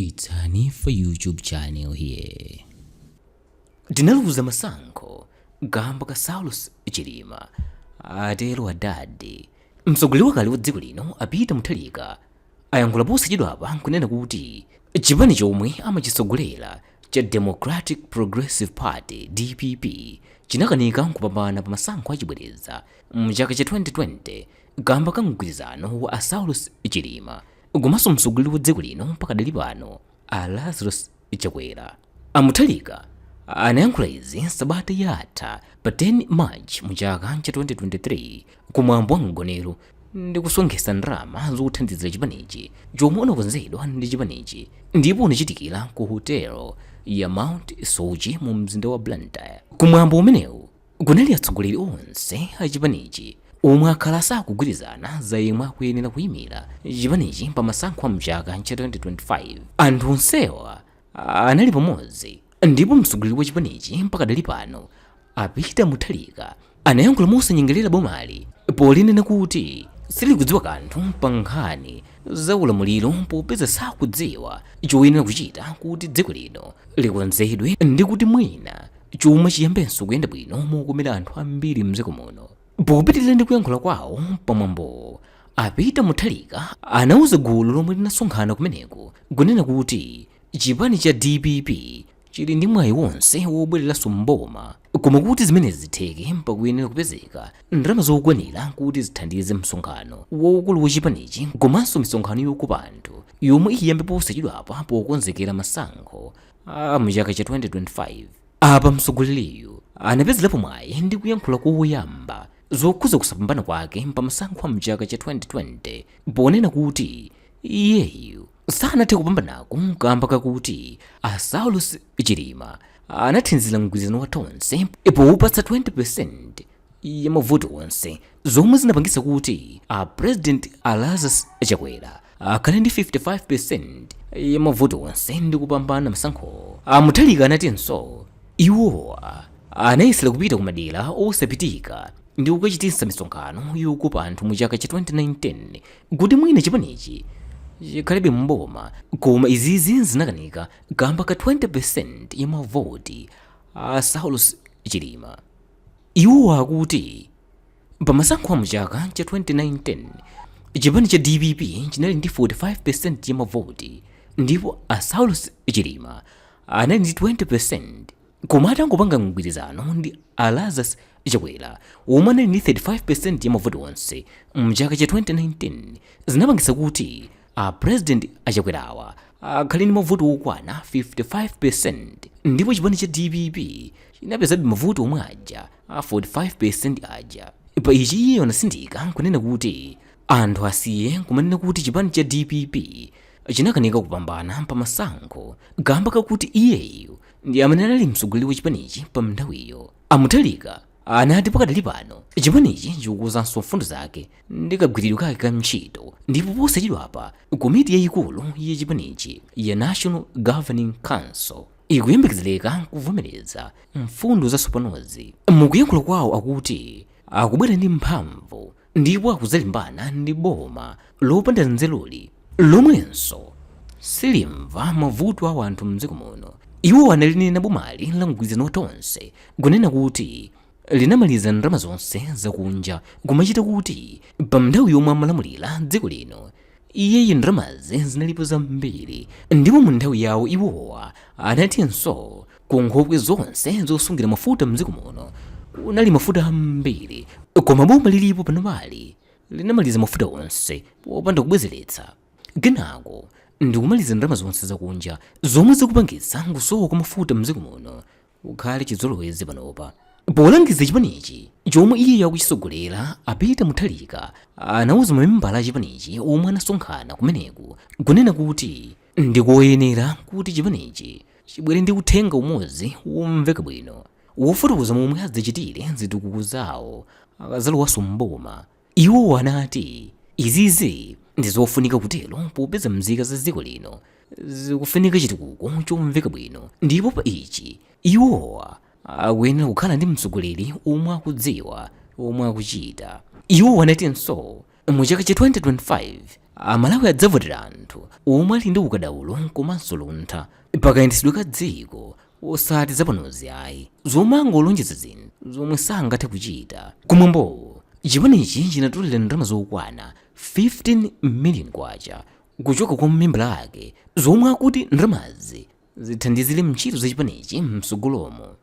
It's honey for YouTube channel here. Tinaluza Masankho Kamba ka Saulos Chilima atero Adadi Mtsogoleri wakale wa dziko lino Peter Mutharika ayankhula posachedwapa kunena kuti chipani chomwe amachitsogolera cha Democratic Progressive Party DPP chinakanika kupambana pa masankho achibwereza mchaka cha 2020 kamba ka mgwirizano wa Saulos Chilima komanso mtsogoleri wa dziko lino pakadali pano Lazarus Chakwera. Mutharika anayankhula izi sabata yatha pa 10 March mchaka cha 2023 kumwambo wa mgonero ndi kusongesa ndalama zothandizira chipanichi chomwe unakonzedwa ndi chipanichi ndipo unachitikira ku Motero ya Mount Soche mu mzinda wa Blantyre. Kumwambo umenewu kunali atsogoleri onse a chipanichi omwe akhala sakugwirizana za yemwe akuyenera kuyimira chipanichi pa masankho a mchaka cha 2025. Anthu onsewa anali pamodzi ndipo mtsogoleri wa chipanichi pakadali pano Peter Mutharika anayankhula mosanyengerera bomali polinena kuti silikudziwa kanthu pa nkhani za ulamuliro popeza sakudziwa choyenera kuchita kuti dziko lino likonzedwe ndi kuti mwina chomwe chiyambenso kuyenda bwino mokomera anthu ambiri mdziko muno. Popitirira ndi kuyankhula kwawo pamwambo Peter Mutharika anauza gulu lomwe linasonkhana kumeneko kunena kuti chipani cha DPP chili ndi mwayi wonse wobwereranso mboma koma kuti zimene zitheke pakuyenera kupezeka ndalama zokwanira kuti zithandize msonkhano waukulu wa chipanichi komanso misonkhano yokopa anthu yomwe iyambe posachedwapa pokonzekera masankho a mchaka cha 2025. Apa mtsogoleriyu anapezerapo mwayi ndi kuyankhula koyamba zokhuza kusapambana kwake pa masankho a mchaka cha 2020 ponena kuti iyeyu sanathe kupambanako kamba kakuti Saulos Chilima anathandizira mgwirizano wa tonse powupatsa 20% ya mavoti onse zomwe zinapangisa kuti President Lazarus Chakwera akhale ndi 55% ya mavoti onse ndi kupambana masankho. Mutharika anatinso iwowa anayesera kupita kumadera osapitika ndi kukachititsa misonkhano yokopa anthu mu chaka cha 2019 kuti mwina chipanichi chikhalebe mboma koma izizi zinakanika kamba ka 20% ya mavoti a Saulos Chilima. Iwo akuti pa masankho a mchaka cha 2019 chipani cha DPP chinali ndi 45% ya mavoti ndipo a Saulos Chilima anali ndi 20%, koma atangopanga mgwirizano ndi Lazarus Chakwera omwe anali ndi 35% ya mavoti onse mchaka cha 2019 zinapangisa kuti President Chakwerawa akhale ndi mavoti okwana 55% ndipo chipani cha DPP chinapezabe mavoti omwe aja 45% aja. Pa ichi iye anasindika kunena kuti anthu asiye kumanena kuti chipani cha DPP chinakanika kupambana pa masankho kamba kakuti iyeyu ndi amene anali mtsogoleri wa chipanichi pa nthawiyo. Mutharika anati pakadali pano chipanichi chikukuzanso mfundo zake ndi kagwiridwe kake ka ntchito ndipo posachedwapa komiti yayikulu ya chipanichi ya National Governing Council ikuyembekezereka kuvomereza mfundo zasopanozi. Mukuyankhula kwawo akuti akubwera ndi mphamvu ndipo akuzalimbana ndi boma lopanda nzeluli lomwenso silimva mavuto a anthu mdziko muno. Iwo analinena bomali la mgwirizano wa tonse kunena kuti linamaliza ndalama zonse zakunja kumachita kuti pa nthawi yomwe amalamulira dziko lino iyeyi ndalamazi zinalipo zambiri ndipo mu nthawi yawo iwowa anatinso ku nkhokwe zonse zosungira mafuta mdziko muno unali mafuta ambiri koma boma lilipo panopali linamaliza mafuta onse popanda kubwezeretsa kenako ndikumaliza ndalama zonse zakunja zomwe zikupangitsa kusowa kwa mafuta mdziko muno kukhale chidzolowezi panopa. Polangiza chipanichi chomwe iye akuchitsogolera Peter Mutharika anauza mamembala a chipanichi omwe anasonkhana kumeneku kunena kuti ndikoyenera kuti chipanichi chibwere ndi uthenga umodzi womveka bwino wofotokoza momwe adzachitire zitukuko zawo akazalowanso mboma. Iwo anati izizi ndi zofunika kutero popeza mzika za dziko lino zikufunika chitukuko chomveka bwino ndipo pa ichi iwowa akuyenera kukhala ndi mtsogoleri omwe akudziwa omwe akuchita. Iwo anatinso mu chaka cha 2025 amalawi adzavotera anthu omwe ali ndi ukadaulo komanso luntha pakayendetsedwe ka dziko osati zapanozi ayi zomwe angolonjeza zinthu zomwe sangathe kuchita. Kumwambowo chipanichi chinatolera ndalama zokwana 15 million kwacha kuchoka kwa mmembala ake zomwe akuti ndalamazi zithandizire mntchito za chipanichi msogolomo.